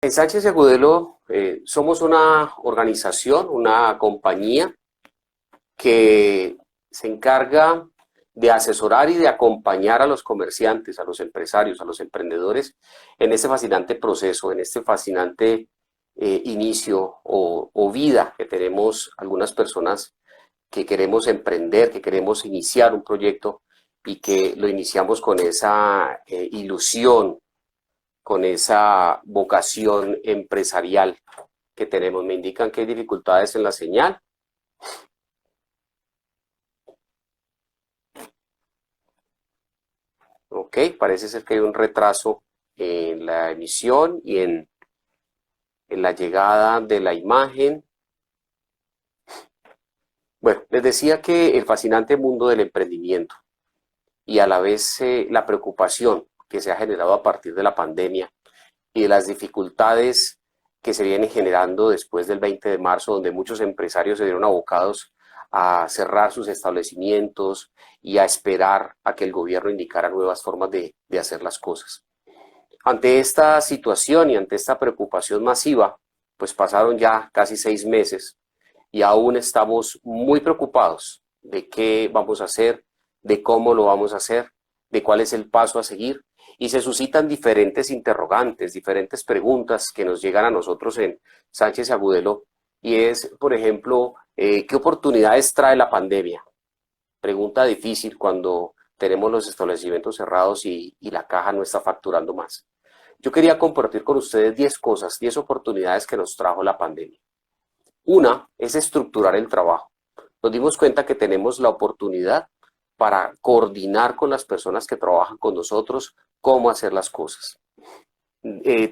En Sánchez y Agudelo somos una organización, una compañía que se encarga de asesorar y de acompañar a los comerciantes, a los empresarios, a los emprendedores en este fascinante proceso, en este fascinante inicio o vida que tenemos algunas personas que queremos emprender, que queremos iniciar un proyecto y que lo iniciamos con esa ilusión, con esa vocación empresarial que tenemos. Me indican que hay dificultades en la señal. Ok, parece ser que hay un retraso en la emisión y en la llegada de la imagen. Bueno, les decía que el fascinante mundo del emprendimiento y a la vez la preocupación que se ha generado a partir de la pandemia y de las dificultades que se vienen generando después del 20 de marzo, donde muchos empresarios se vieron abocados a cerrar sus establecimientos y a esperar a que el gobierno indicara nuevas formas de hacer las cosas. Ante esta situación y ante esta preocupación masiva, pues pasaron ya casi 6 meses y aún estamos muy preocupados de qué vamos a hacer, de cómo lo vamos a hacer, de cuál es el paso a seguir, y se suscitan diferentes interrogantes, diferentes preguntas que nos llegan a nosotros en Sánchez y Agudelo, y es, por ejemplo, ¿qué oportunidades trae la pandemia? Pregunta difícil cuando tenemos los establecimientos cerrados y la caja no está facturando más. Yo quería compartir con ustedes 10 cosas, 10 oportunidades que nos trajo la pandemia. Una es estructurar el trabajo. Nos dimos cuenta que tenemos la oportunidad para coordinar con las personas que trabajan con nosotros cómo hacer las cosas.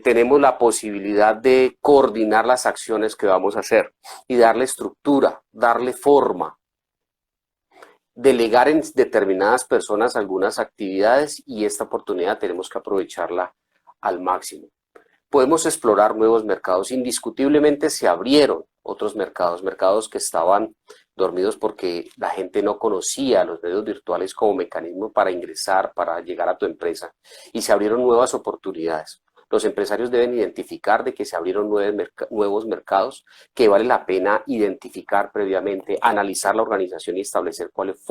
Tenemos la posibilidad de coordinar las acciones que vamos a hacer y darle estructura, darle forma, delegar en determinadas personas algunas actividades, y esta oportunidad tenemos que aprovecharla al máximo. Podemos explorar nuevos mercados. Indiscutiblemente se abrieron otros mercados, mercados que estaban dormidos porque la gente no conocía los medios virtuales como mecanismo para ingresar, para llegar a tu empresa, y se abrieron nuevas oportunidades. Los empresarios deben identificar de que se abrieron nuevos mercados que vale la pena identificar previamente, analizar la organización y establecer cuáles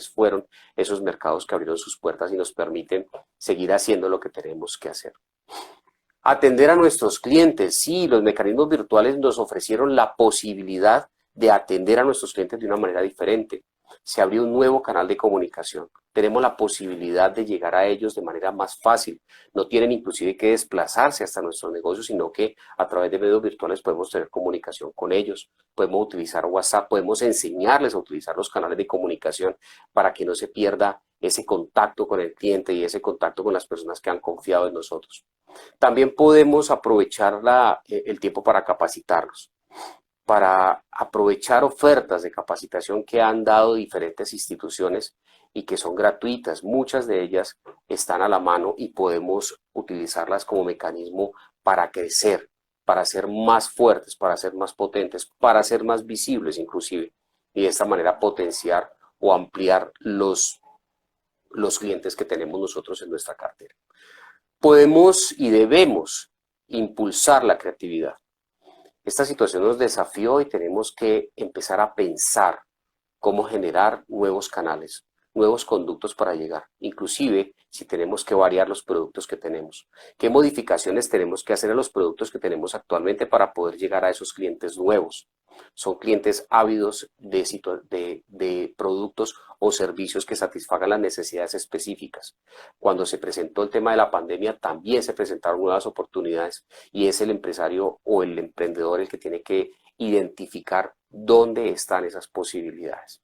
fueron esos mercados que abrieron sus puertas y nos permiten seguir haciendo lo que tenemos que hacer. Atender a nuestros clientes. Sí, los mecanismos virtuales nos ofrecieron la posibilidad de atender a nuestros clientes de una manera diferente. Se abrió un nuevo canal de comunicación. Tenemos la posibilidad de llegar a ellos de manera más fácil. No tienen inclusive que desplazarse hasta nuestros negocios, sino que a través de medios virtuales podemos tener comunicación con ellos. Podemos utilizar WhatsApp, podemos enseñarles a utilizar los canales de comunicación para que no se pierda ese contacto con el cliente y ese contacto con las personas que han confiado en nosotros. También podemos aprovechar el tiempo para capacitarnos, para aprovechar ofertas de capacitación que han dado diferentes instituciones y que son gratuitas. Muchas de ellas están a la mano y podemos utilizarlas como mecanismo para crecer, para ser más fuertes, para ser más potentes, para ser más visibles inclusive, y de esta manera potenciar o ampliar los clientes que tenemos nosotros en nuestra cartera. Podemos y debemos impulsar la creatividad. Esta situación nos desafió y tenemos que empezar a pensar cómo generar nuevos canales, nuevos conductos para llegar, inclusive si tenemos que variar los productos que tenemos. ¿Qué modificaciones tenemos que hacer a los productos que tenemos actualmente para poder llegar a esos clientes nuevos? Son clientes ávidos de productos o servicios que satisfagan las necesidades específicas. Cuando se presentó el tema de la pandemia, también se presentaron nuevas oportunidades, y es el empresario o el emprendedor el que tiene que identificar dónde están esas posibilidades.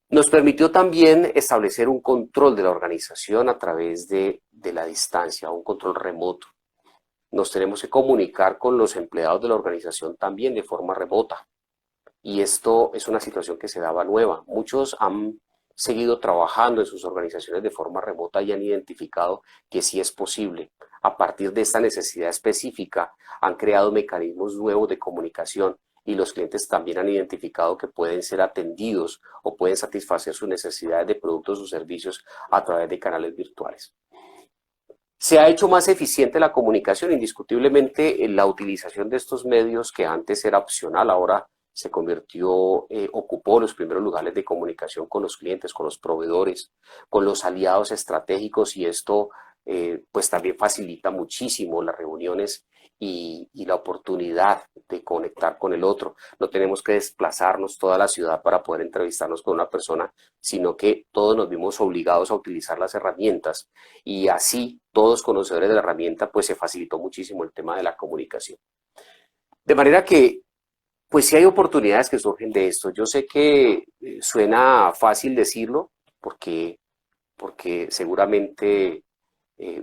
Nos permitió también establecer un control de la organización a través de la distancia, un control remoto. Nos tenemos que comunicar con los empleados de la organización también de forma remota. Y esto es una situación que se daba nueva. Muchos han seguido trabajando en sus organizaciones de forma remota y han identificado que sí es posible. A partir de esta necesidad específica, han creado mecanismos nuevos de comunicación, y los clientes también han identificado que pueden ser atendidos o pueden satisfacer sus necesidades de productos o servicios a través de canales virtuales. Se ha hecho más eficiente la comunicación, indiscutiblemente la utilización de estos medios que antes era opcional, ahora se convirtió, ocupó los primeros lugares de comunicación con los clientes, con los proveedores, con los aliados estratégicos y esto pues también facilita muchísimo las reuniones y la oportunidad de conectar con el otro. No tenemos que desplazarnos toda la ciudad para poder entrevistarnos con una persona, sino que todos nos vimos obligados a utilizar las herramientas y así todos conocedores de la herramienta, pues se facilitó muchísimo el tema de la comunicación. De manera que, pues sí hay oportunidades que surgen de esto. Yo sé que suena fácil decirlo porque seguramente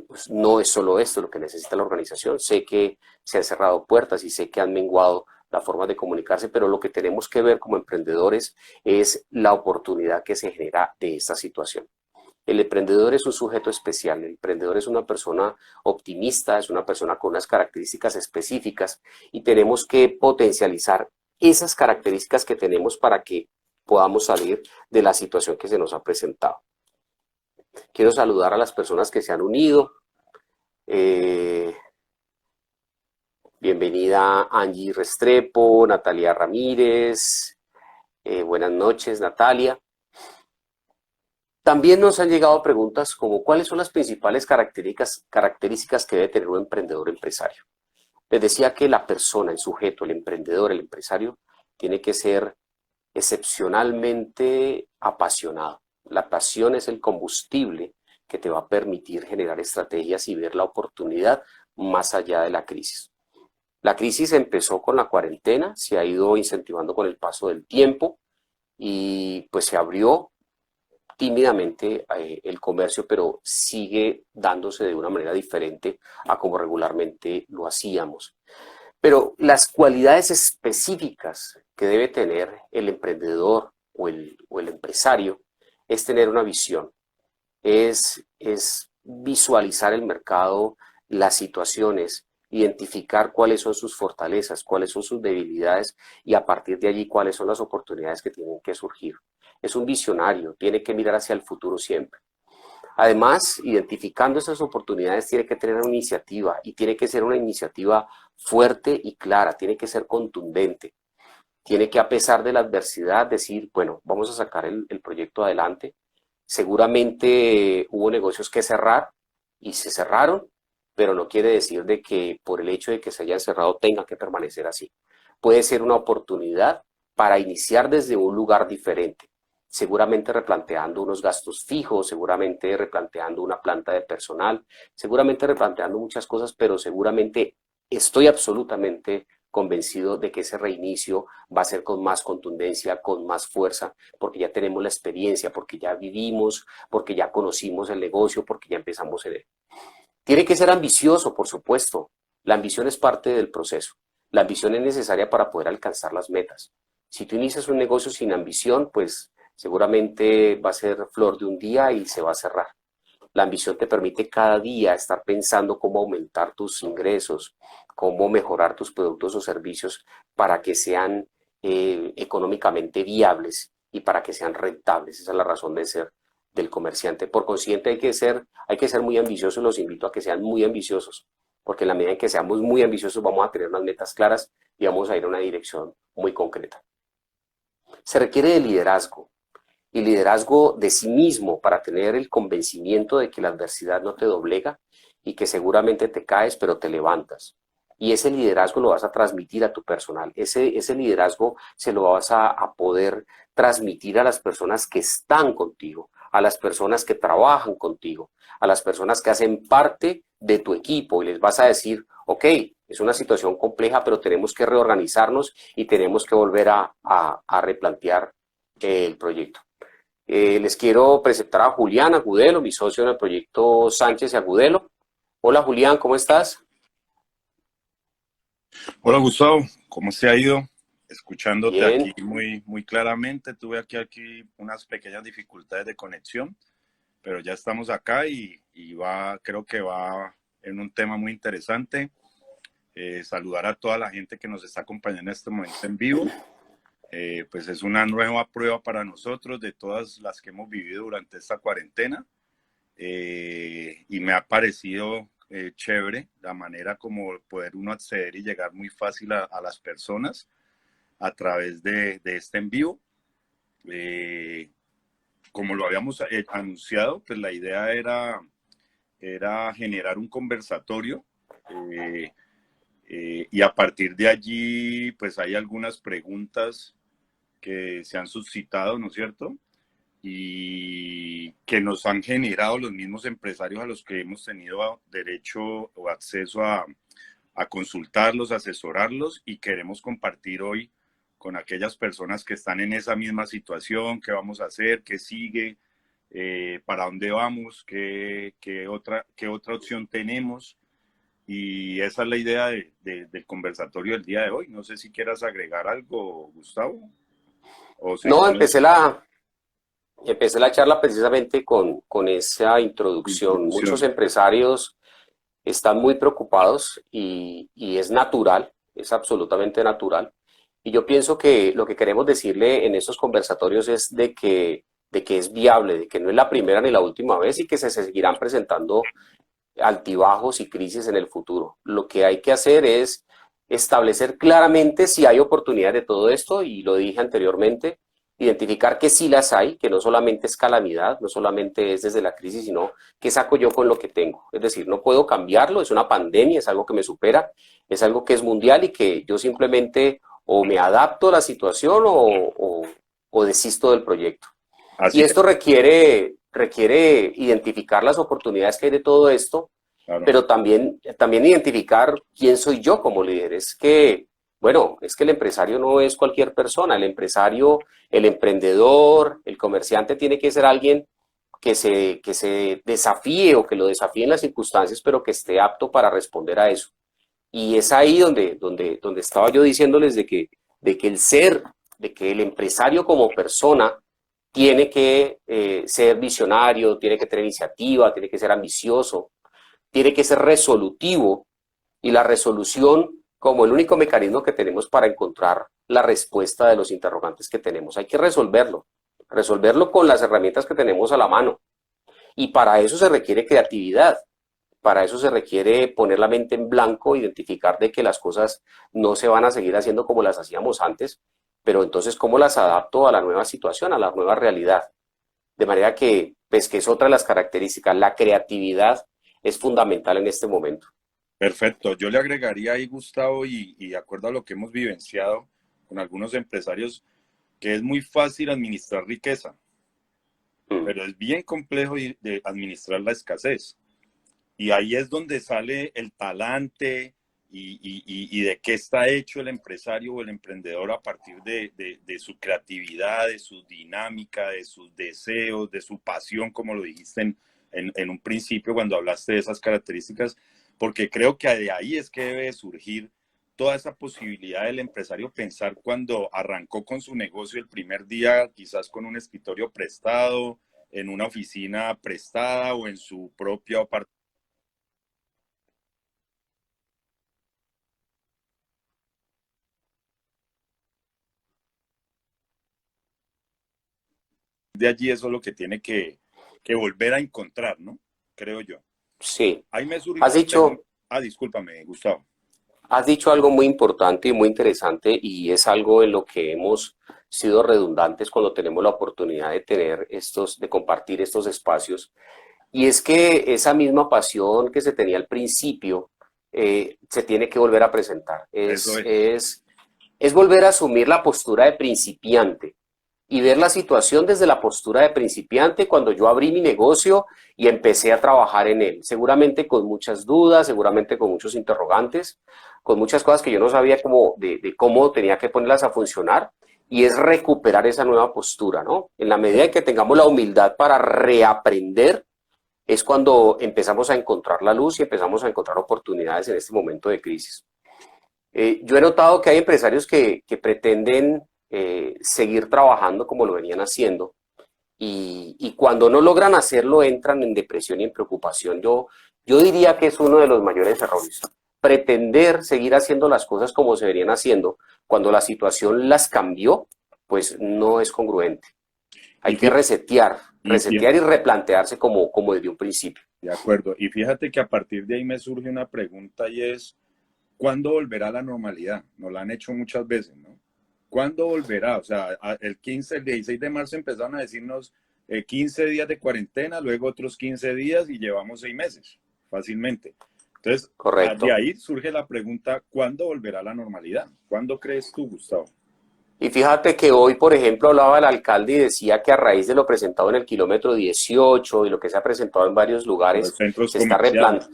pues no es solo esto lo que necesita la organización. Sé que se han cerrado puertas y sé que han menguado la forma de comunicarse, pero lo que tenemos que ver como emprendedores es la oportunidad que se genera de esta situación. El emprendedor es un sujeto especial, el emprendedor es una persona optimista, es una persona con unas características específicas y tenemos que potencializar esas características que tenemos para que podamos salir de la situación que se nos ha presentado. Quiero saludar a las personas que se han unido. Eh, Bienvenida Angie Restrepo, Natalia Ramírez. Buenas noches, Natalia. También nos han llegado preguntas como ¿cuáles son las principales características que debe tener un emprendedor empresario? Les decía que la persona, el sujeto, el emprendedor, el empresario, tiene que ser excepcionalmente apasionado. La pasión es el combustible que te va a permitir generar estrategias y ver la oportunidad más allá de la crisis. La crisis empezó con la cuarentena, se ha ido incentivando con el paso del tiempo y pues se abrió tímidamente el comercio, pero sigue dándose de una manera diferente a como regularmente lo hacíamos. Pero las cualidades específicas que debe tener el emprendedor o el empresario es tener una visión, es visualizar el mercado, las situaciones, identificar cuáles son sus fortalezas, cuáles son sus debilidades y a partir de allí cuáles son las oportunidades que tienen que surgir. Es un visionario, tiene que mirar hacia el futuro siempre. Además, identificando esas oportunidades, tiene que tener una iniciativa y tiene que ser una iniciativa fuerte y clara, tiene que ser contundente. Tiene que, a pesar de la adversidad, decir, bueno, vamos a sacar el proyecto adelante. Seguramente hubo negocios que cerrar y se cerraron, pero no quiere decir de que por el hecho de que se hayan cerrado tenga que permanecer así. Puede ser una oportunidad para iniciar desde un lugar diferente, seguramente replanteando unos gastos fijos, seguramente replanteando una planta de personal, seguramente replanteando muchas cosas, pero seguramente estoy absolutamente convencido de que ese reinicio va a ser con más contundencia, con más fuerza, porque ya tenemos la experiencia, porque ya vivimos, porque ya conocimos el negocio, porque ya empezamos en él. Tiene que ser ambicioso, por supuesto. La ambición es parte del proceso. La ambición es necesaria para poder alcanzar las metas. Si tú inicias un negocio sin ambición, pues seguramente va a ser flor de un día y se va a cerrar. La ambición te permite cada día estar pensando cómo aumentar tus ingresos, cómo mejorar tus productos o servicios para que sean económicamente viables y para que sean rentables. Esa es la razón de ser del comerciante. Por consiguiente, hay que ser muy ambiciosos. Los invito a que sean muy ambiciosos, porque en la medida en que seamos muy ambiciosos vamos a tener unas metas claras y vamos a ir a una dirección muy concreta. Se requiere de liderazgo y liderazgo de sí mismo para tener el convencimiento de que la adversidad no te doblega y que seguramente te caes pero te levantas. Y ese liderazgo lo vas a transmitir a tu personal, ese liderazgo se lo vas a poder transmitir a las personas que están contigo, a las personas que trabajan contigo, a las personas que hacen parte de tu equipo y les vas a decir, ok, es una situación compleja, pero tenemos que reorganizarnos y tenemos que volver a replantear el proyecto. Les quiero presentar a Julián Agudelo, mi socio en el proyecto Sánchez y Agudelo. Hola Julián, ¿cómo estás? Hola Gustavo, ¿cómo se ha ido? Escuchándote aquí Bien, muy, muy claramente. Tuve aquí unas pequeñas dificultades de conexión, pero ya estamos acá y creo que va en un tema muy interesante. Saludar a toda la gente que nos está acompañando en este momento en vivo. Pues es una nueva prueba para nosotros de todas las que hemos vivido durante esta cuarentena y me ha parecido chévere la manera como poder uno acceder y llegar muy fácil a las personas a través de este envío. Como lo habíamos anunciado, pues la idea era generar un conversatorio y a partir de allí, pues hay algunas preguntas que se han suscitado, ¿no es cierto? Y que nos han generado los mismos empresarios a los que hemos tenido derecho o acceso a consultarlos, asesorarlos, y queremos compartir hoy con aquellas personas que están en esa misma situación, qué vamos a hacer, qué sigue, para dónde vamos, qué otra opción tenemos. Y esa es la idea del conversatorio del día de hoy. No sé si quieras agregar algo, Gustavo. O No, seguimos empecé la charla precisamente con esa con introducción. Muchos introducción. empresarios están muy preocupados y es natural, es absolutamente natural. Y yo pienso que lo que queremos decirle en estos conversatorios es de que es viable, de que no es la primera ni la última vez y que se seguirán presentando altibajos y crisis en el futuro. Lo que hay que hacer es establecer claramente si hay oportunidad de todo esto, y lo dije anteriormente, identificar que sí las hay, que no solamente es calamidad, no solamente es desde la crisis, sino qué saco yo con lo que tengo. Es decir, no puedo cambiarlo, es una pandemia, es algo que me supera, es algo que es mundial y que yo simplemente o me adapto a la situación o desisto del proyecto. Y Así es, esto requiere identificar las oportunidades que hay de todo esto, claro. pero también identificar quién soy yo como líder. Es que, bueno, es que el empresario no es cualquier persona. El empresario, el emprendedor, el comerciante tiene que ser alguien que se desafíe o que lo desafíen las circunstancias, pero que esté apto para responder a eso. Y es ahí donde estaba yo diciéndoles de que el ser, de que el empresario como persona tiene que ser visionario, tiene que tener iniciativa, tiene que ser ambicioso, tiene que ser resolutivo, y la resolución como el único mecanismo que tenemos para encontrar la respuesta de los interrogantes que tenemos. Hay que resolverlo con las herramientas que tenemos a la mano. Y para eso se requiere creatividad, para eso se requiere poner la mente en blanco, identificar de que las cosas no se van a seguir haciendo como las hacíamos antes, pero entonces cómo las adapto a la nueva situación, a la nueva realidad. De manera que, pues que es otra de las características, la creatividad es fundamental en este momento. Perfecto. Yo le agregaría ahí, Gustavo, y de acuerdo a lo que hemos vivenciado con algunos empresarios, que es muy fácil administrar riqueza, Mm. pero es bien complejo de administrar la escasez. Y ahí es donde sale el talante y de qué está hecho el empresario o el emprendedor a partir de su creatividad, de su dinámica, de sus deseos, de su pasión, como lo dijiste en un principio cuando hablaste de esas características, porque creo que de ahí es que debe surgir toda esa posibilidad del empresario pensar cuando arrancó con su negocio el primer día, quizás con un escritorio prestado, en una oficina prestada o en su propio apartamento. De allí eso es lo que tiene que volver a encontrar, ¿no? Creo yo. Sí, Ahí me surge has una dicho, pregunta. Ah, discúlpame, Gustavo. has dicho algo muy importante y muy interesante, y es algo en lo que hemos sido redundantes cuando tenemos la oportunidad de tener de compartir estos espacios. Y es que esa misma pasión que se tenía al principio se tiene que volver a presentar. Eso es. Es volver a asumir la postura de principiante y ver la situación desde la postura de principiante cuando yo abrí mi negocio y empecé a trabajar en él. Seguramente con muchas dudas, seguramente con muchos interrogantes, con muchas cosas que yo no sabía de cómo tenía que ponerlas a funcionar. Y es recuperar esa nueva postura, ¿no? En la medida en que tengamos la humildad para reaprender, es cuando empezamos a encontrar la luz y empezamos a encontrar oportunidades en este momento de crisis. Yo he notado que hay empresarios que pretenden seguir trabajando como lo venían haciendo, y cuando no logran hacerlo entran en depresión y en preocupación. Yo diría que es uno de los mayores errores. Pretender seguir haciendo las cosas como se venían haciendo cuando la situación las cambió, pues no es congruente. Hay Y que resetear y y replantearse como desde un principio. de acuerdo. Y fíjate que a partir de ahí me surge una pregunta y es, ¿cuándo volverá la normalidad? Nos la han hecho muchas veces, ¿no? ¿Cuándo volverá? O sea, el 15, el 16 de marzo empezaron a decirnos 15 días de cuarentena, luego otros 15 días y llevamos 6 meses, fácilmente. Entonces, de Correcto. ahí surge la pregunta, ¿cuándo volverá la normalidad? ¿Cuándo crees tú, Gustavo? Y fíjate que hoy, por ejemplo, hablaba el alcalde y decía que a raíz de lo presentado en el kilómetro 18 y lo que se ha presentado en varios En los lugares, centros se está comerciales,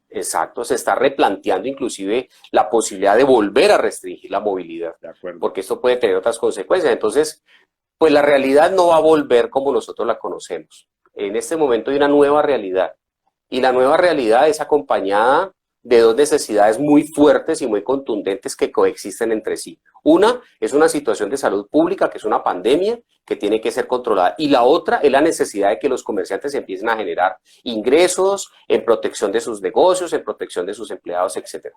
exacto, se está replanteando inclusive la posibilidad de volver a restringir la movilidad, de acuerdo. porque esto puede tener otras consecuencias. Entonces, pues la realidad no va a volver como nosotros la conocemos. En este momento hay una nueva realidad y la nueva realidad es acompañada de dos necesidades muy fuertes y muy contundentes que coexisten entre sí. Una es una situación de salud pública, que es una pandemia que tiene que ser controlada. Y la otra es la necesidad de que los comerciantes empiecen a generar ingresos en protección de sus negocios, en protección de sus empleados, etcétera.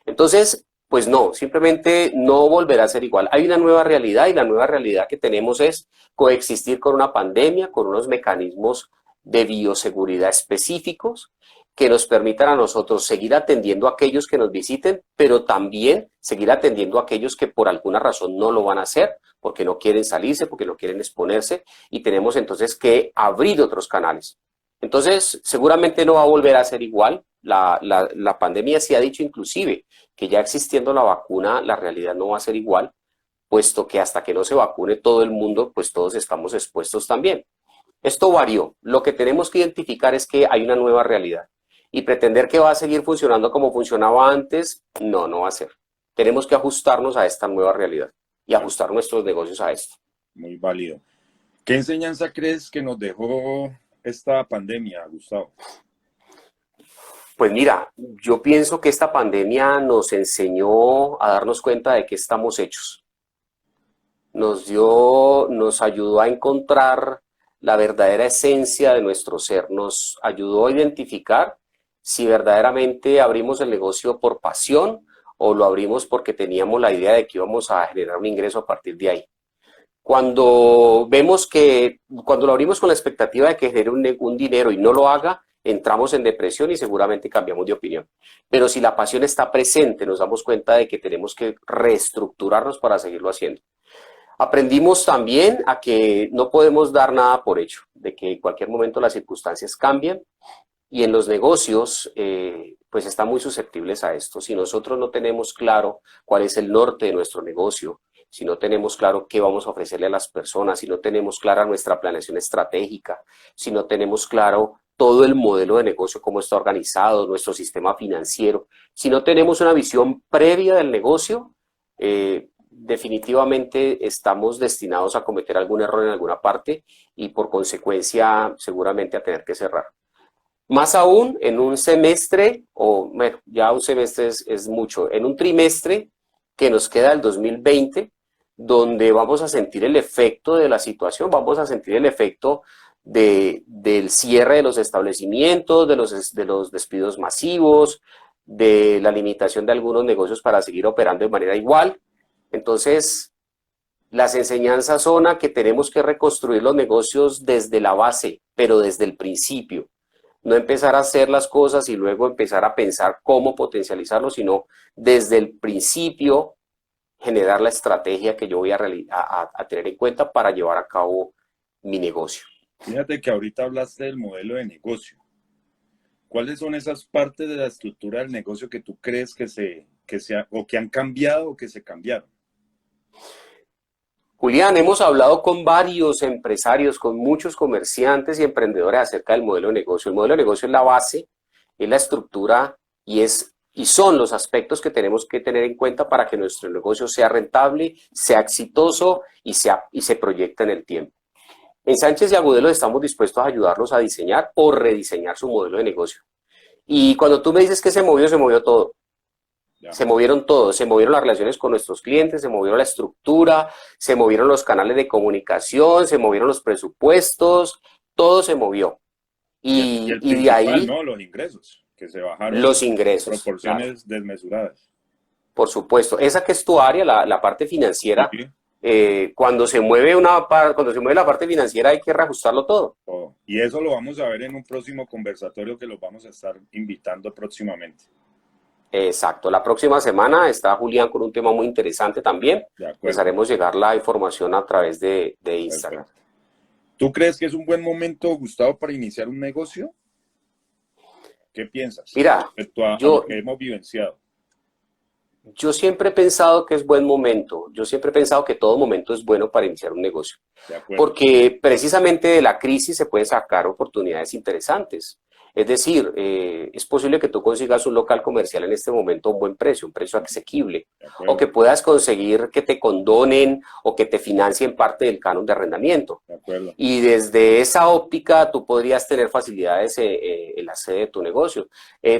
Entonces, pues no, simplemente no volverá a ser igual. Hay una nueva realidad y la nueva realidad que tenemos es coexistir con una pandemia, con unos mecanismos de bioseguridad específicos que nos permitan a nosotros seguir atendiendo a aquellos que nos visiten, pero también seguir atendiendo a aquellos que por alguna razón no lo van a hacer, porque no quieren salirse, porque no quieren exponerse, y tenemos entonces que abrir otros canales. Entonces, seguramente no va a volver a ser igual. La pandemia se ha dicho inclusive que ya existiendo la vacuna, la realidad no va a ser igual, puesto que hasta que no se vacune todo el mundo, pues todos estamos expuestos también. Esto varió. Lo que tenemos que identificar es que hay una nueva realidad. Y pretender que va a seguir funcionando como funcionaba antes, no, no va a ser. Tenemos que ajustarnos a esta nueva realidad y ajustar nuestros negocios a esto. Muy válido. ¿Qué enseñanza crees que nos dejó esta pandemia, Gustavo? Pues mira, yo pienso que esta pandemia nos enseñó a darnos cuenta de que estamos hechos. Nos ayudó a encontrar la verdadera esencia de nuestro ser, nos ayudó a identificar si verdaderamente abrimos el negocio por pasión o lo abrimos porque teníamos la idea de que íbamos a generar un ingreso a partir de ahí. Cuando lo abrimos con la expectativa de que genere un dinero y no lo haga, entramos en depresión y seguramente cambiamos de opinión. Pero si la pasión está presente, nos damos cuenta de que tenemos que reestructurarnos para seguirlo haciendo. Aprendimos también a que no podemos dar nada por hecho, de que en cualquier momento las circunstancias cambian y en los negocios pues están muy susceptibles a esto. Si nosotros no tenemos claro cuál es el norte de nuestro negocio, si no tenemos claro qué vamos a ofrecerle a las personas, si no tenemos clara nuestra planeación estratégica, si no tenemos claro todo el modelo de negocio, cómo está organizado, nuestro sistema financiero, si no tenemos una visión previa del negocio, definitivamente estamos destinados a cometer algún error en alguna parte y por consecuencia seguramente a tener que cerrar. Más aún en un semestre, o bueno, ya un semestre es mucho, en un trimestre que nos queda del 2020, donde vamos a sentir el efecto de la situación, vamos a sentir el efecto del cierre de los establecimientos, de los despidos masivos, de la limitación de algunos negocios para seguir operando de manera igual. Entonces, las enseñanzas son a que tenemos que reconstruir los negocios desde la base, pero desde el principio. No empezar a hacer las cosas y luego empezar a pensar cómo potencializarlo, sino desde el principio generar la estrategia que yo voy a tener en cuenta para llevar a cabo mi negocio. Fíjate que ahorita hablaste del modelo de negocio. ¿Cuáles son esas partes de la estructura del negocio que tú crees o que han cambiado o que se cambiaron? Julián, hemos hablado con varios empresarios, con muchos comerciantes y emprendedores acerca del modelo de negocio. El modelo de negocio es la base, es la estructura y son los aspectos que tenemos que tener en cuenta para que nuestro negocio sea rentable, sea exitoso y se proyecte en el tiempo. En Sánchez y Agudelo estamos dispuestos a ayudarlos a diseñar o rediseñar su modelo de negocio. Y cuando tú me dices que se movió todo. Ya. Se movieron todos, se movieron las relaciones con nuestros clientes, se movieron la estructura, se movieron los canales de comunicación, se movieron los presupuestos, todo se movió. Y el Y de principal, ahí ¿no? Los ingresos, que se bajaron los en ingresos, claro, proporciones desmesuradas. por supuesto. Esa que es tu área, la parte Sí, financiera, cuando se mueve cuando se mueve la parte financiera hay que reajustarlo todo. Oh, y eso lo vamos a ver en un próximo conversatorio que los vamos a estar invitando próximamente. Exacto. La próxima semana está Julián con un tema muy interesante también. De Les acuerdo. haremos llegar la información a través de Instagram. Perfecto. ¿Tú crees que es un buen momento, Gustavo, para iniciar un negocio? ¿Qué piensas Mira, respecto a lo yo, que hemos vivenciado? yo siempre he pensado que es buen momento. Yo siempre he pensado que todo momento es bueno para iniciar un negocio. De acuerdo. Porque precisamente de la crisis se pueden sacar oportunidades interesantes. Es decir, es posible que tú consigas un local comercial en este momento a un buen precio, un precio asequible, De o que acuerdo. puedas conseguir que te condonen o que te financien parte del canon de arrendamiento. De acuerdo. Y desde esa óptica tú podrías tener facilidades en la sede de tu negocio.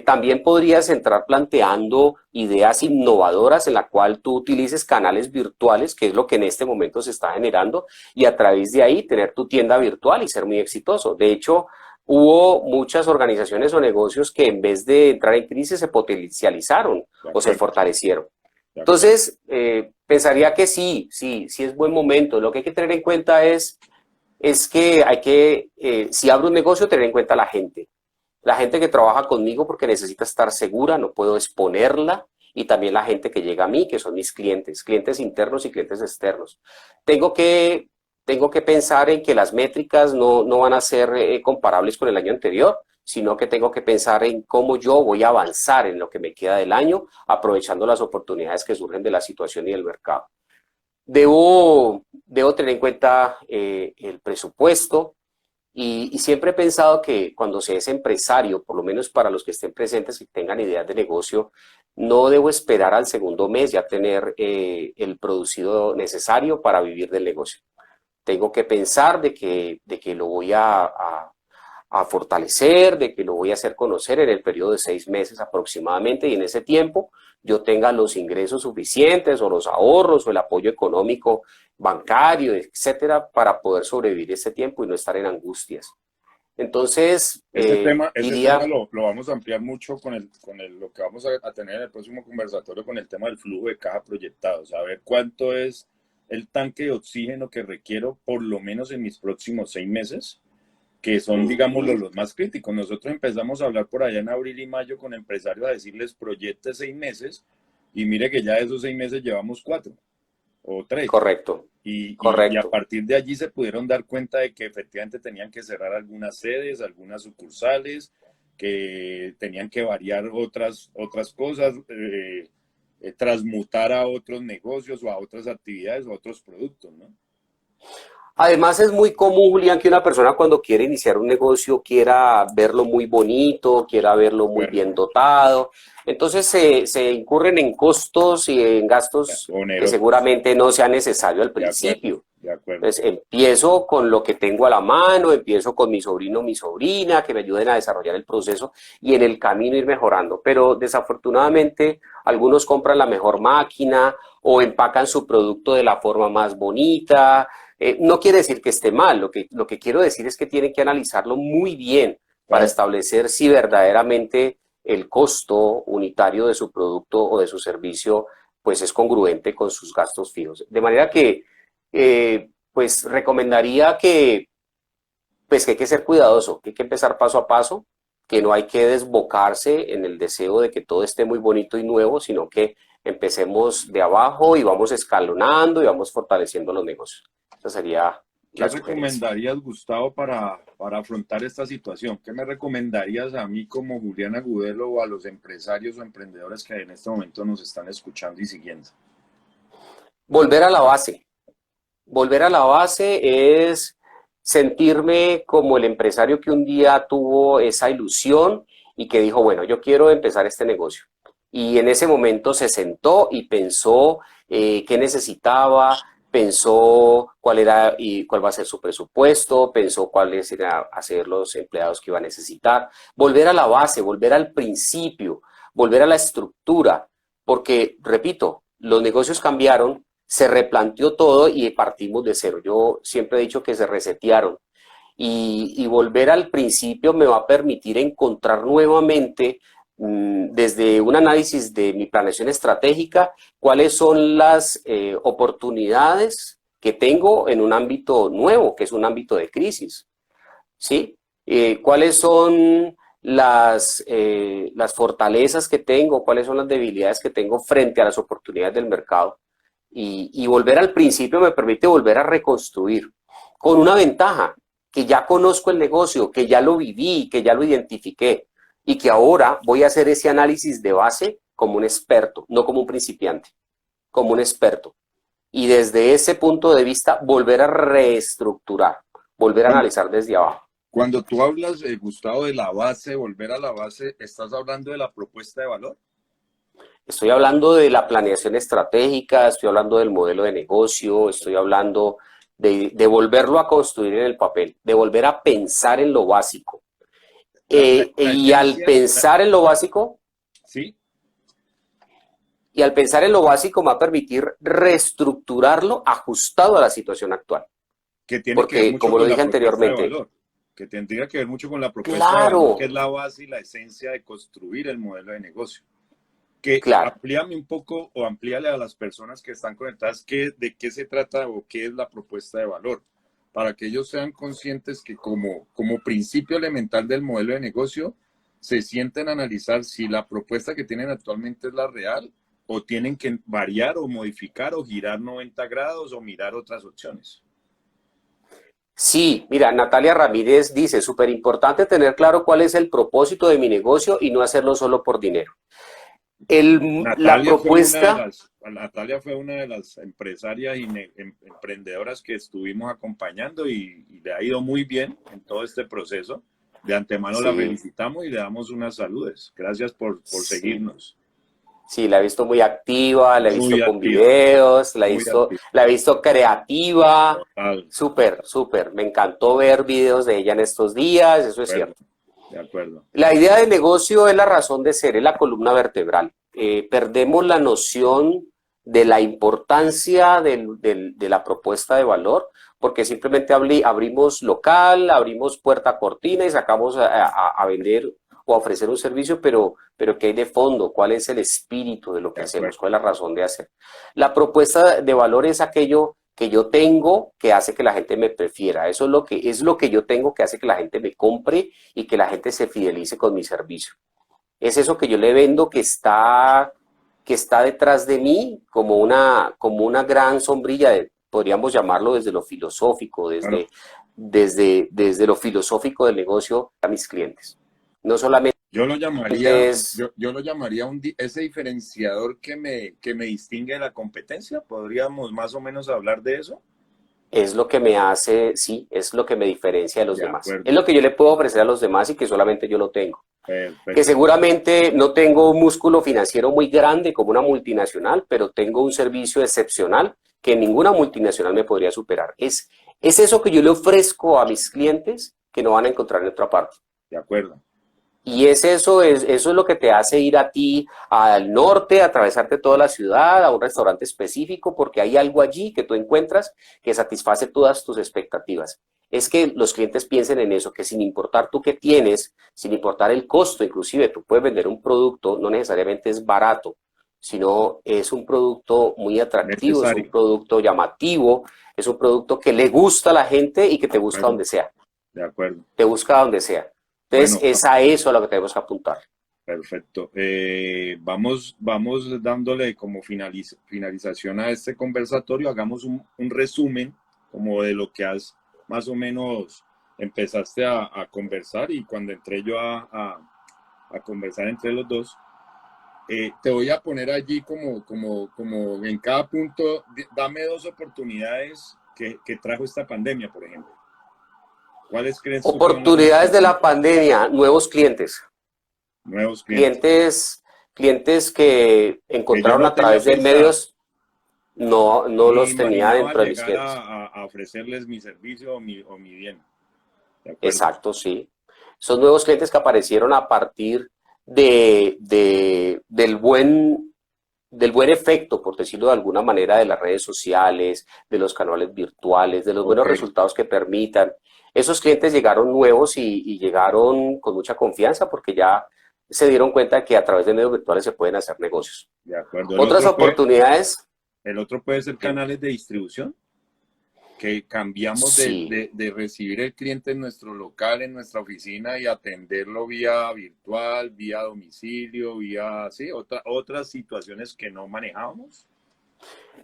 También podrías entrar planteando ideas innovadoras en la cual tú utilices canales virtuales, que es lo que en este momento se está generando, y a través de ahí tener tu tienda virtual y ser muy exitoso. De hecho, hubo muchas organizaciones o negocios que en vez de entrar en crisis se potencializaron De o se acuerdo. fortalecieron. De acuerdo. Entonces, pensaría que sí es buen momento. Lo que hay que tener en cuenta es que si abro un negocio, tener en cuenta la gente que trabaja conmigo porque necesita estar segura, no puedo exponerla, y también la gente que llega a mí, que son mis clientes, clientes internos y clientes externos. Tengo que, tengo que pensar en que las métricas no van a ser comparables con el año anterior, sino que tengo que pensar en cómo yo voy a avanzar en lo que me queda del año, aprovechando las oportunidades que surgen de la situación y del mercado. Debo tener en cuenta el presupuesto, y siempre he pensado que cuando se es empresario, por lo menos para los que estén presentes y tengan ideas de negocio, no debo esperar al segundo mes ya tener el producido necesario para vivir del negocio. Tengo que pensar de que lo voy a fortalecer, de que lo voy a hacer conocer en el periodo de 6 meses aproximadamente, y en ese tiempo yo tenga los ingresos suficientes o los ahorros o el apoyo económico bancario, etcétera, para poder sobrevivir ese tiempo y no estar en angustias. Entonces, Ese tema diría, lo vamos a ampliar mucho lo que vamos a tener en el próximo conversatorio con el tema del flujo de caja proyectado. Saber cuánto es el tanque de oxígeno que requiero por lo menos en mis próximos 6 meses, que son, digamos, los más críticos. Nosotros empezamos a hablar por allá en abril y mayo con empresarios a decirles proyecte 6 meses, y mire que ya de esos 6 meses llevamos 4 o 3. correcto, Y a correcto. partir de allí se pudieron dar cuenta de que efectivamente tenían que cerrar algunas sedes, algunas sucursales, que tenían que variar otras cosas, transmutar a otros negocios o a otras actividades o a otros productos, ¿no? Además es muy común, Julián, que una persona cuando quiere iniciar un negocio quiera verlo muy bonito, quiera verlo De muy acuerdo. bien dotado. Entonces se incurren en costos y en gastos que Onerosos. seguramente no sea necesario al De acuerdo. principio. De acuerdo. Entonces empiezo con lo que tengo a la mano, empiezo con mi sobrino, mi sobrina, que me ayuden a desarrollar el proceso y en el camino ir mejorando. Pero desafortunadamente algunos compran la mejor máquina o empacan su producto de la forma más bonita. No quiere decir que esté mal, lo que quiero decir es que tienen que analizarlo muy bien para Claro. establecer si verdaderamente el costo unitario de su producto o de su servicio pues es congruente con sus gastos fijos. De manera que pues recomendaría pues que hay que ser cuidadoso, que hay que empezar paso a paso, que no hay que desbocarse en el deseo de que todo esté muy bonito y nuevo, sino que empecemos de abajo y vamos escalonando y vamos fortaleciendo los negocios. Esa sería ¿Qué la sugerencia. recomendarías, Gustavo, para afrontar esta situación? ¿Qué me recomendarías a mí como Julián Agudelo o a los empresarios o emprendedores que en este momento nos están escuchando y siguiendo? Volver a la base. Volver a la base es sentirme como el empresario que un día tuvo esa ilusión y que dijo, bueno, yo quiero empezar este negocio. Y en ese momento se sentó y pensó qué necesitaba, pensó cuál era y cuál va a ser su presupuesto, pensó cuáles iban a ser los empleados que iba a necesitar. Volver a la base, volver al principio, volver a la estructura, porque, repito, los negocios cambiaron, se replanteó todo y partimos de cero. Yo siempre he dicho que se resetearon y volver al principio me va a permitir encontrar nuevamente desde un análisis de mi planeación estratégica, cuáles son las oportunidades que tengo en un ámbito nuevo, que es un ámbito de crisis, ¿sí? ¿Cuáles son las fortalezas que tengo, cuáles son las debilidades que tengo frente a las oportunidades del mercado? Y volver al principio me permite volver a reconstruir con una ventaja, que ya conozco el negocio, que ya lo viví, que ya lo identifiqué y que ahora voy a hacer ese análisis de base como un experto, no como un principiante, como un experto. Y desde ese punto de vista volver a reestructurar, volver a analizar desde abajo. Cuando tú hablas, Gustavo, de la base, volver a la base, ¿estás hablando de la propuesta de valor? Estoy hablando de la planeación estratégica, estoy hablando del modelo de negocio, estoy hablando de volverlo a construir en el papel, de volver a pensar en lo básico. Y al pensar en lo básico, ¿sí? Y al pensar en lo básico me va a permitir reestructurarlo ajustado a la situación actual. Que tiene Porque, que ver mucho como lo con la dije propuesta de anteriormente, valor. Que tendría que ver mucho con la propuesta de valor, que es la base y la esencia de construir el modelo de negocio. Que amplíame un poco o amplíale a las personas que están conectadas de qué se trata o qué es la propuesta de valor, para que ellos sean conscientes que como principio elemental del modelo de negocio se sienten a analizar si la propuesta que tienen actualmente es la real o tienen que variar o modificar o girar 90 grados o mirar otras opciones. Sí, mira, Natalia Ramírez dice, súper importante tener claro cuál es el propósito de mi negocio y no hacerlo solo por dinero. Natalia fue una de las empresarias y emprendedoras que estuvimos acompañando y le ha ido muy bien en todo este proceso. De antemano la felicitamos y le damos unas saludes. Gracias por seguirnos. Sí, la he visto muy activa, la he visto con videos, la he visto creativa. Súper, súper. Me encantó ver videos de ella en estos días, eso es cierto. De acuerdo. La idea de negocio es la razón de ser, es la columna vertebral. Perdemos la noción de la importancia de la propuesta de valor, porque simplemente abrimos local, abrimos puerta cortina y sacamos a vender o a ofrecer un servicio, pero ¿qué hay de fondo? ¿Cuál es el espíritu de lo que hacemos? ¿Cuál es la razón de hacer? La propuesta de valor es aquello que yo tengo que hace que la gente me prefiera. Eso es lo que yo tengo que hace que la gente me compre y que la gente se fidelice con mi servicio. Es eso que yo le vendo que está detrás de mí como una gran sombrilla, podríamos llamarlo desde lo filosófico, desde lo filosófico del negocio a mis clientes. No solamente yo lo llamaría ese diferenciador que me distingue de la competencia. ¿Podríamos más o menos hablar de eso? Es lo que me hace, sí, es lo que me diferencia de los demás. Es lo que yo le puedo ofrecer a los demás y que solamente yo lo tengo. Perfecto. Que seguramente no tengo un músculo financiero muy grande como una multinacional, pero tengo un servicio excepcional que ninguna multinacional me podría superar. Es eso que yo le ofrezco a mis clientes que no van a encontrar en otra parte. De acuerdo. Y eso es lo que te hace ir a ti al norte, atravesarte toda la ciudad, a un restaurante específico, porque hay algo allí que tú encuentras que satisface todas tus expectativas. Es que los clientes piensen en eso, que sin importar tú qué tienes, sin importar el costo, inclusive tú puedes vender un producto, no necesariamente es barato, sino es un producto muy atractivo, es un producto llamativo, es un producto que le gusta a la gente y que te busca donde sea. De acuerdo. Te busca donde sea. Entonces, es a eso a lo que tenemos que apuntar. Perfecto. Vamos dándole como finalización a este conversatorio. Hagamos un resumen como de lo que has más o menos empezaste a conversar, y cuando entré yo a conversar entre los dos, te voy a poner allí como en cada punto, dame 2 oportunidades que trajo esta pandemia, por ejemplo. ¿Cuáles crees tú? Oportunidades de la pandemia, nuevos clientes. Nuevos clientes. Clientes que encontraron a través de medios, no los tenía dentro de mis clientes. A ofrecerles mi servicio o mi bien. Exacto, sí. Son nuevos clientes que aparecieron a partir del buen efecto, por decirlo de alguna manera, de las redes sociales, de los canales virtuales, de los buenos resultados que permitan. Esos clientes llegaron nuevos y llegaron con mucha confianza porque ya se dieron cuenta de que a través de medios virtuales se pueden hacer negocios. De acuerdo. Otras oportunidades. El otro puede ser canales de distribución, que cambiamos Sí, de recibir el cliente en nuestro local, en nuestra oficina y atenderlo vía virtual, vía domicilio, vía, sí, otras situaciones que no manejábamos.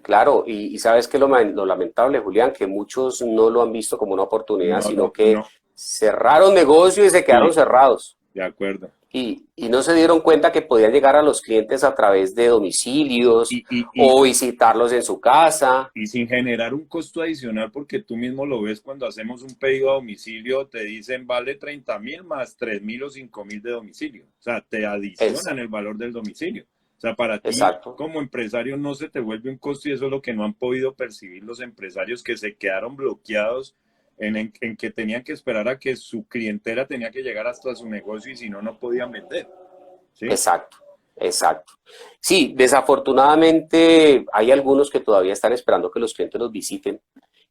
claro, y sabes que lo lamentable, Julián, que muchos no lo han visto como una oportunidad, No, sino no, que no, cerraron negocios y se quedaron sí, cerrados. de acuerdo. Y no se dieron cuenta que podían llegar a los clientes a través de domicilios Y, y, y, o visitarlos en su casa. y sin generar un costo adicional, porque tú mismo lo ves cuando hacemos un pedido a domicilio, te dicen vale 30.000 más 3.000 o 5.000 de domicilio. O sea, te Es, adicionan el valor del domicilio. O sea, para ti exacto. como empresario no se te vuelve un costo y eso es lo que no han podido percibir los empresarios que se quedaron bloqueados en que tenían que esperar a que su clientela tenía que llegar hasta su negocio y si no, no podían vender. ¿Sí? Exacto, exacto. Sí, desafortunadamente hay algunos que todavía están esperando que los clientes los visiten.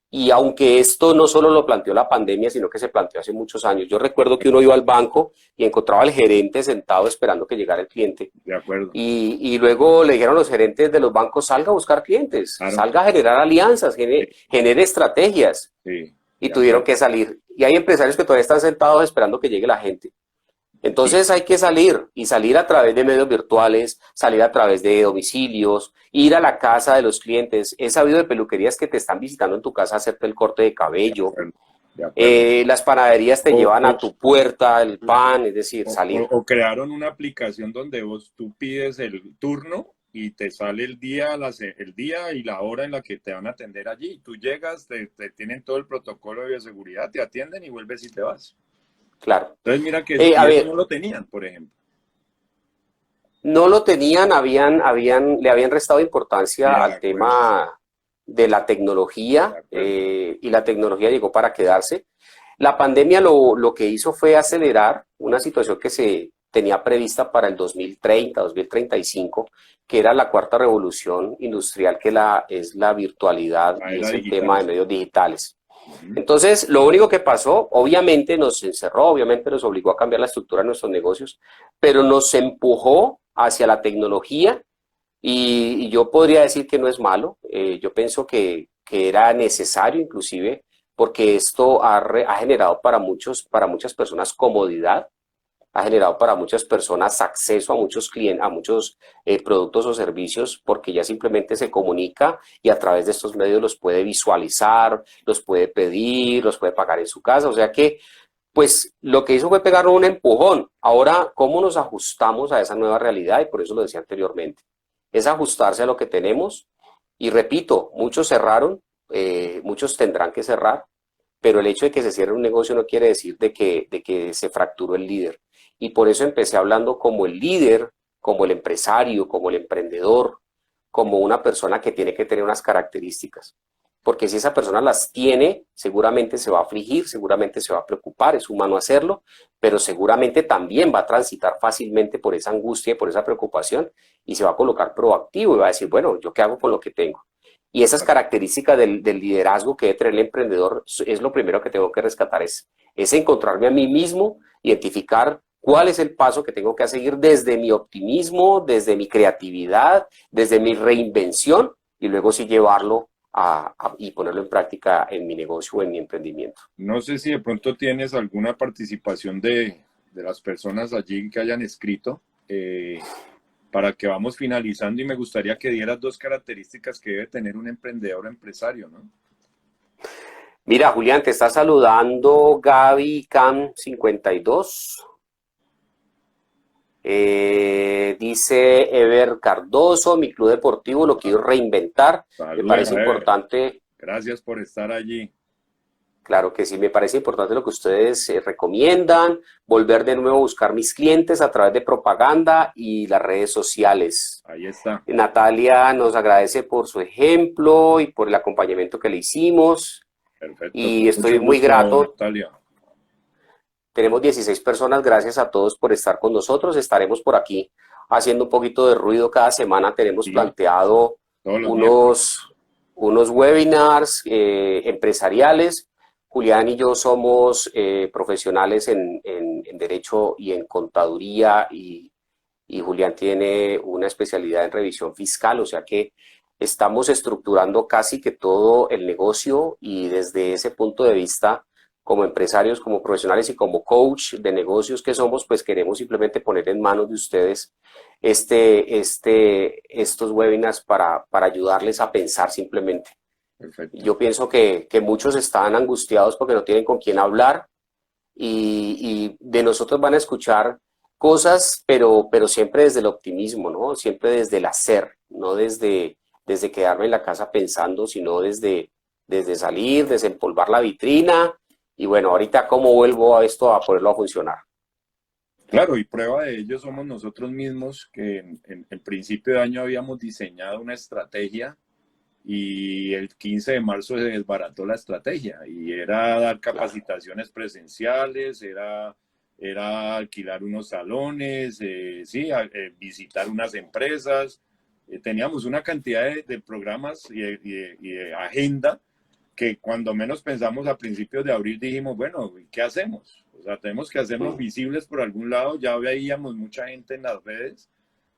Y aunque esto no solo lo planteó la pandemia, sino que se planteó hace muchos años. Yo recuerdo que uno iba al banco y encontraba al gerente sentado esperando que llegara el cliente. De acuerdo. Y luego le dijeron los gerentes de los bancos, salga a buscar clientes, Claro. salga a generar alianzas, Sí, genere estrategias. sí, Y de tuvieron acuerdo. que salir. Y hay empresarios que todavía están sentados esperando que llegue la gente. Y, Entonces hay que salir y salir a través de medios virtuales, salir a través de domicilios, ir a la casa de los clientes. He sabido de peluquerías que te están visitando en tu casa a hacerte el corte de de cabello. acuerdo, de acuerdo. Las panaderías te O, llevan o, a tu puerta el pan, es decir, salir. o crearon una aplicación donde tú pides el turno y te sale el día, el día y la hora en la que te van a atender allí. Tú llegas, te tienen todo el protocolo de bioseguridad, te atienden y vuelves y te vas. Claro. Entonces mira que eso, A y eso no ver, lo tenían, por ejemplo. no lo tenían, le habían restado De importancia al acuerdo, tema de la de tecnología acuerdo. y la tecnología llegó para quedarse. La pandemia lo que hizo fue acelerar una situación que se tenía prevista para el 2030, 2035, que era la cuarta revolución industrial, es la virtualidad La y era es el digital. tema de medios digitales. Ujú. Entonces, lo único que pasó, obviamente nos encerró, obviamente nos obligó a cambiar la estructura de nuestros negocios, pero nos empujó hacia la tecnología y yo podría decir que no es malo. Yo pienso que era necesario inclusive porque esto ha generado para muchas personas comodidad, ha generado para muchas personas acceso a muchos clientes, a muchos productos o servicios, porque ya simplemente se comunica y a través de estos medios los puede visualizar, los puede pedir, los puede pagar en su casa. O sea que, pues, lo que hizo fue pegar un empujón. Ahora, ¿cómo nos ajustamos a esa nueva realidad? Y por eso lo decía anteriormente. Es ajustarse a lo que tenemos. Y repito, muchos cerraron, muchos tendrán que cerrar, pero el hecho de que se cierre un negocio no quiere decir de que se fracturó el líder. Y por eso empecé hablando como el líder, como el empresario, como el emprendedor, como una persona que tiene que tener unas características. Porque si esa persona las tiene, seguramente se va a afligir, seguramente se va a preocupar, es humano hacerlo, pero seguramente también va a transitar fácilmente por esa angustia y por esa preocupación y se va a colocar proactivo y va a decir, bueno, ¿yo qué hago con lo que tengo? Y esas características del liderazgo que debe tener el emprendedor es lo primero que tengo que rescatar, es encontrarme a mí mismo, identificar cuál es el paso que tengo que seguir desde mi optimismo, desde mi creatividad, desde mi reinvención y luego sí llevarlo y ponerlo en práctica en mi negocio o en mi emprendimiento. No sé si de pronto tienes alguna participación de las personas allí que hayan escrito. Para que vamos finalizando y me gustaría que dieras dos características que debe tener un emprendedor o empresario, ¿no? Mira, Julián, te está saludando Gaby Cam 52. Dice Ever Cardoso, mi club deportivo lo quiero reinventar. Me Saluden parece a Ever. importante, Gracias por estar allí. claro que sí, me parece importante lo que ustedes recomiendan, volver de nuevo a buscar mis clientes a través de propaganda y las redes sociales. Ahí está. Natalia nos agradece por su ejemplo y por el acompañamiento que le hicimos Perfecto. y Con mucho estoy muy gusto, grato. Natalia. Tenemos 16 personas, gracias a todos por estar con nosotros. Estaremos por aquí haciendo un poquito de ruido cada semana. Tenemos Sí, planteado todos los miércoles. unos webinars empresariales. Julián y yo somos profesionales en Derecho y en Contaduría y Julián tiene una especialidad en revisión fiscal, o sea que estamos estructurando casi que todo el negocio y desde ese punto de vista, como empresarios, como profesionales y como coach de negocios que somos, pues queremos simplemente poner en manos de ustedes estos webinars para ayudarles a pensar simplemente. Perfecto. Yo pienso que muchos están angustiados porque no tienen con quién hablar y de nosotros van a escuchar cosas, pero siempre desde el optimismo, ¿no? Siempre desde el hacer, no desde quedarme en la casa pensando, sino desde salir, desempolvar la vitrina y bueno, ahorita cómo vuelvo a esto a ponerlo a funcionar. Claro, y prueba de ello somos nosotros mismos que en principio de año habíamos diseñado una estrategia y el 15 de marzo se desbarató la estrategia y era dar capacitaciones presenciales, era alquilar unos salones, sí, visitar unas empresas. Teníamos una cantidad de programas y de agenda que cuando menos pensamos a principios de abril dijimos, bueno, ¿qué hacemos? O sea, tenemos que hacernos visibles por algún lado. Ya veíamos mucha gente en las redes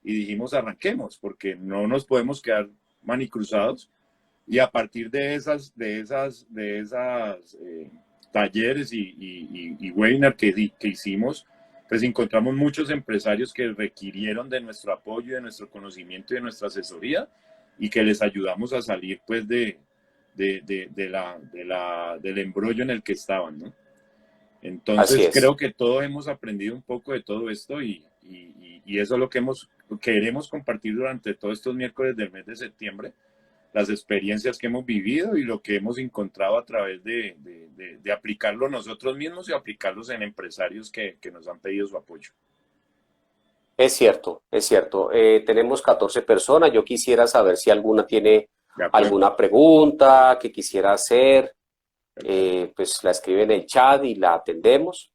y dijimos, arranquemos, porque no nos podemos quedar manicruzados. Y a partir de esas talleres y webinar que hicimos, pues encontramos muchos empresarios que requirieron de nuestro apoyo, de nuestro conocimiento y de nuestra asesoría y que les ayudamos a salir pues del embrollo en el que estaban, ¿no? Así Entonces es. creo que todos hemos aprendido un poco de todo esto y eso es lo que queremos compartir durante todos estos miércoles del mes de septiembre, las experiencias que hemos vivido y lo que hemos encontrado a través de aplicarlo nosotros mismos y aplicarlos en empresarios que nos han pedido su apoyo. Es cierto, es cierto. Tenemos 14 personas. Yo quisiera saber si alguna tiene De acuerdo. alguna pregunta que quisiera hacer. Perfecto. Pues la escribe en el chat y la atendemos.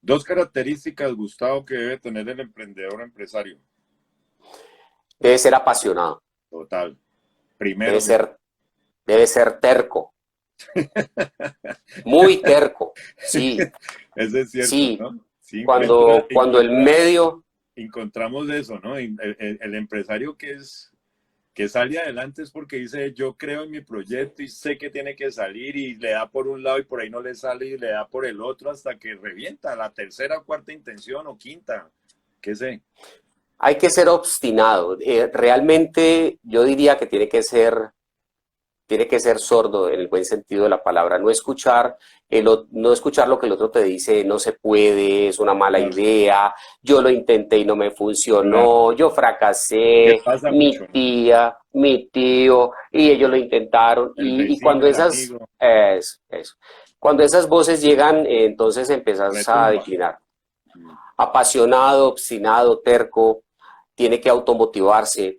Dos características, Gustavo, que debe tener el emprendedor o empresario. Debe ser apasionado, Total. Primero, debe ser, debe ser terco, muy terco. Sí, eso es cierto, sí. ¿no? Sí, Cuando el medio, encontramos eso, ¿no? El empresario que sale adelante es porque dice, yo creo en mi proyecto y sé que tiene que salir y le da por un lado y por ahí no le sale y le da por el otro hasta que revienta la tercera o cuarta intención o quinta, qué sé. hay que ser obstinado. Realmente yo diría que tiene que ser sordo en el buen sentido de la palabra, no escuchar lo que el otro te dice, no se puede, es una mala Claro, idea, yo lo intenté y no me claro. funcionó, yo Que fracasé, pasa mi mucho, ¿no? tía, mi tío, y ellos lo intentaron, El y vecino, cuando el amigo, cuando esas voces llegan, entonces empezás a retumba. declinar. Apasionado, obstinado, terco, tiene que automotivarse,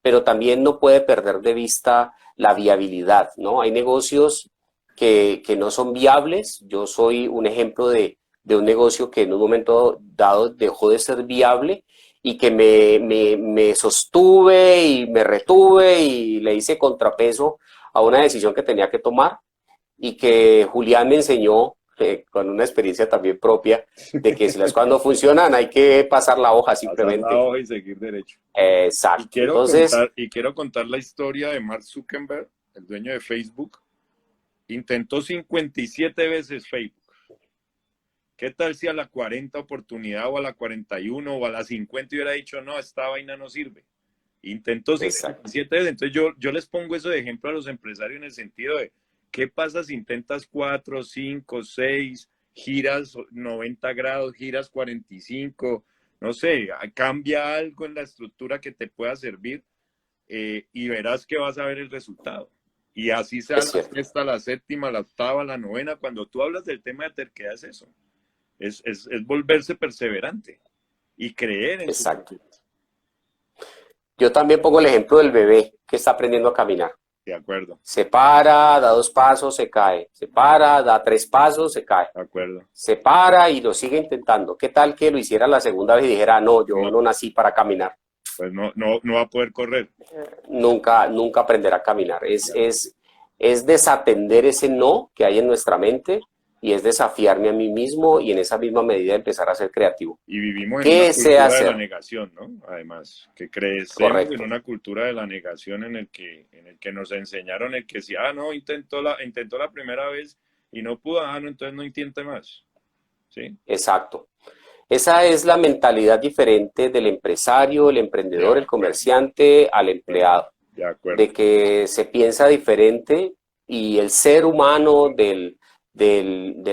pero también no puede perder de vista la viabilidad, ¿no? Hay negocios que no son viables. Yo soy un ejemplo de un negocio que en un momento dado dejó de ser viable y que me sostuve y me retuve y le hice contrapeso a una decisión que tenía que tomar y que Julián me enseñó con una experiencia también propia de que si las cosas no funcionan hay que pasar la hoja Pasar la simplemente. hoja y seguir derecho. Exacto. Entonces, Y quiero contar la historia de Mark Zuckerberg, el dueño de Facebook. Intentó 57 veces Facebook. ¿Qué tal si a la 40 oportunidad o a la 41 o a la 50 hubiera dicho, no, esta vaina no sirve? Intentó exacto. 57 veces. Entonces yo les pongo eso de ejemplo a los empresarios en el sentido de, ¿qué pasa si intentas 4, 5, 6, giras 90 grados, giras 45? No sé, cambia algo en la estructura que te pueda servir y verás que vas a ver el resultado. Y así sea Es la cierto. sexta, la séptima, la octava, la novena, cuando tú hablas del tema de terquedad es eso, es volverse perseverante y creer en su Exacto. proyecto. Yo también pongo el ejemplo del bebé que está aprendiendo a caminar. De acuerdo, Se para, da 2 pasos, se cae. Se para, da 3 pasos, se cae. de acuerdo. Se para y lo sigue intentando. ¿Qué tal que lo hiciera la segunda vez y dijera, no, yo No, no nací para caminar? pues no va a poder correr. Nunca aprender a caminar. De acuerdo. Es desatender ese no que hay en nuestra mente y es desafiarme a mí mismo y en esa misma medida empezar a ser creativo. Y vivimos en una ¿Qué sé cultura de la hacer? negación, ¿no? Además, que crecemos en Correcto. una cultura de la negación en el que nos enseñaron el que si, ah, no, intentó la primera vez y no pudo, ah, no, entonces no intente más, ¿sí? Exacto. Esa es la mentalidad diferente del empresario, el De emprendedor, el acuerdo, comerciante, al empleado, de acuerdo, de que se piensa diferente y el ser humano de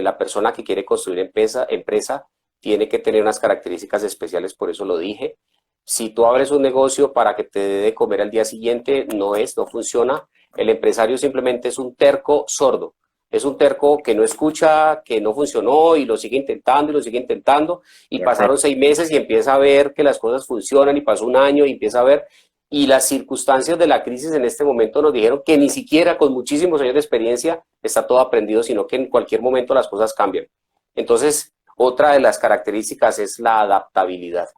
la persona que quiere construir empresa tiene que tener unas características especiales, por eso lo dije. Si tú abres un negocio para que te dé de comer al día siguiente, no funciona. El empresario simplemente es un terco sordo. Es un terco que no escucha, que no funcionó y lo sigue intentando y lo sigue intentando. Y de pasaron acuerdo. 6 meses y empieza a ver que las cosas funcionan y pasó un año y empieza a ver. Y las circunstancias de la crisis en este momento nos dijeron que ni siquiera con muchísimos años de experiencia está todo aprendido, sino que en cualquier momento las cosas cambian. Entonces, otra de las características es la adaptabilidad,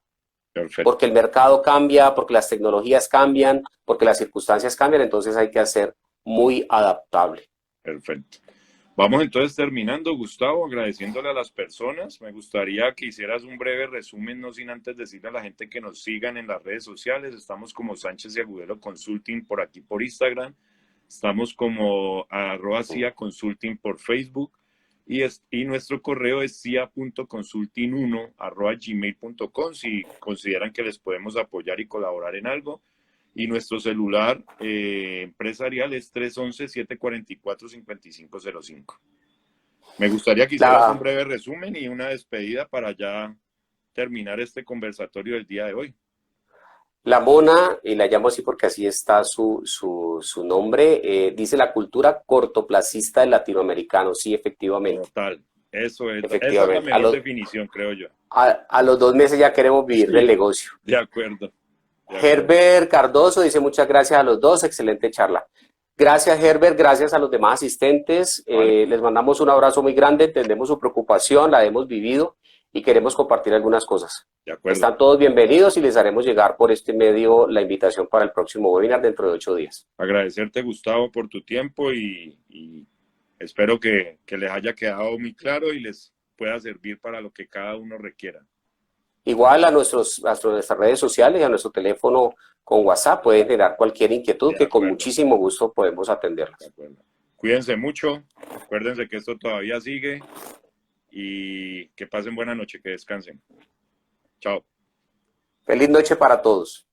porque Perfecto, el mercado cambia, porque las tecnologías cambian, porque las circunstancias cambian, entonces hay que ser muy adaptable. perfecto. Vamos entonces terminando, Gustavo, agradeciéndole a las personas. Me gustaría que hicieras un breve resumen, no sin antes decirle a la gente que nos sigan en las redes sociales. Estamos como Sánchez y Agudelo Consulting por aquí por Instagram. Estamos como @CIA Consulting por Facebook. Y nuestro correo es cia.consulting1@gmail.com si consideran que les podemos apoyar y colaborar en algo. Y nuestro celular empresarial es 311-744-5505. Me gustaría que hicieras un La, breve resumen y una despedida para ya terminar este conversatorio del día de hoy. la mona, y la llamo así porque así está su nombre, dice la cultura cortoplacista del latinoamericano. Sí, efectivamente, Total. Esa es la efectivamente. mejor definición, creo yo. A los 2 meses ya queremos vivir del Sí, negocio. de acuerdo, de acuerdo. Herbert Cardoso dice muchas gracias a los dos, excelente charla. Gracias Herbert, gracias a los demás asistentes. Vale, Les mandamos un abrazo muy grande, entendemos su preocupación, la hemos vivido y queremos compartir algunas cosas. de acuerdo. Están todos bienvenidos y les haremos llegar por este medio la invitación para el próximo webinar dentro de 8 días. Agradecerte, Gustavo, por tu tiempo y espero que les haya quedado muy claro y les pueda servir para lo que cada uno requiera. Igual a nuestras redes sociales y a nuestro teléfono con WhatsApp pueden generar cualquier inquietud De que con acuerdo, muchísimo gusto podemos de atenderlas. acuerdo. Cuídense mucho, acuérdense que esto todavía sigue y que pasen buena noche, que descansen. Chao. Feliz noche para todos.